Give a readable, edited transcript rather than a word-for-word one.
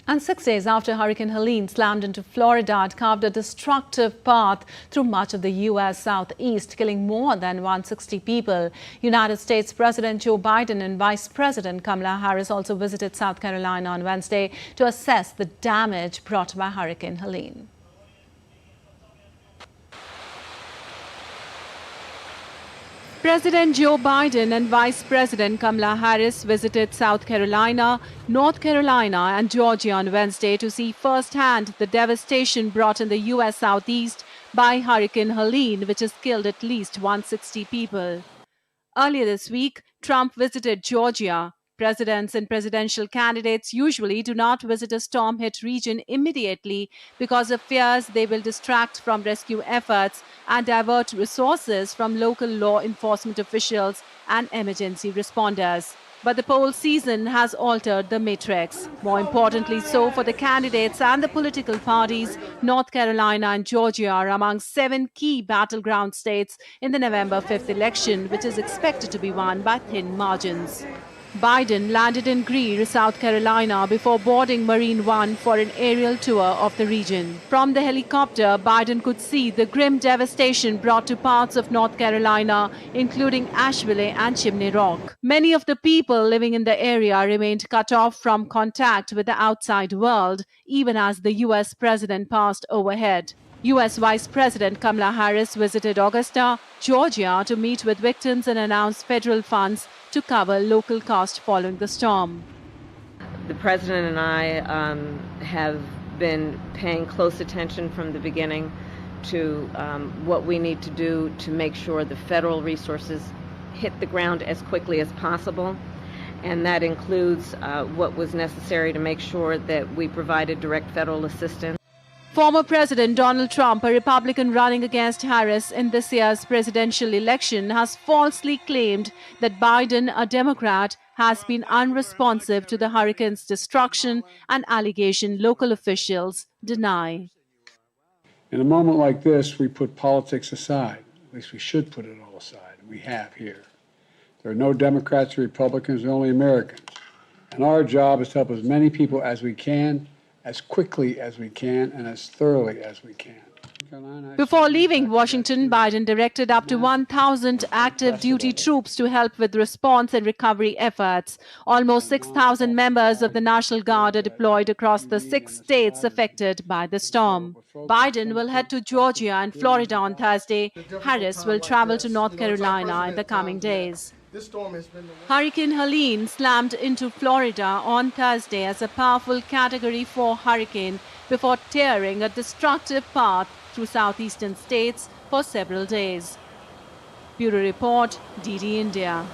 And 6 days after Hurricane Helene slammed into Florida, it carved a destructive path through much of the U.S. southeast, killing more than 160 people. United States President Joe Biden and Vice President Kamala Harris also visited South Carolina on Wednesday to assess the damage brought by Hurricane Helene. President Joe Biden and Vice President Kamala Harris visited South Carolina, North Carolina and Georgia on Wednesday to see firsthand the devastation brought in the U.S. Southeast by Hurricane Helene, which has killed at least 160 people. Earlier this week, Trump visited Georgia. Presidents and presidential candidates usually do not visit a storm-hit region immediately because of fears they will distract from rescue efforts and divert resources from local law enforcement officials and emergency responders. But the poll season has altered the matrix. More importantly so for the candidates and the political parties, North Carolina and Georgia are among 7 key battleground states in the November 5th election, which is expected to be won by thin margins. Biden landed in Greer, South Carolina, before boarding Marine One for an aerial tour of the region. From the helicopter, Biden could see the grim devastation brought to parts of North Carolina, including Asheville and Chimney Rock. Many of the people living in the area remained cut off from contact with the outside world, even as the U.S. president passed overhead. U.S. Vice President Kamala Harris visited Augusta, Georgia, to meet with victims and announce federal funds to cover local costs following the storm. The President and I have been paying close attention from the beginning to what we need to do to make sure the federal resources hit the ground as quickly as possible. And that includes what was necessary to make sure that we provided direct federal assistance. Former President Donald Trump, a Republican running against Harris in this year's presidential election, has falsely claimed that Biden, a Democrat, has been unresponsive to the hurricane's destruction, an allegation local officials deny. In a moment like this, we put politics aside. At least we should put it all aside, and we have here. There are no Democrats or Republicans, only Americans. And our job is to help as many people as we can, as quickly as we can, and as thoroughly as we can. Before leaving Washington, Biden directed up to 1,000 active duty troops to help with response and recovery efforts. Almost 6,000 members of the National Guard are deployed across the 6 states affected by the storm. Biden will head to Georgia and Florida on Thursday. Harris will travel to North Carolina in the coming days. Hurricane Helene slammed into Florida on Thursday as a powerful Category 4 hurricane before tearing a destructive path through southeastern states for several days. Bureau Report, DD India.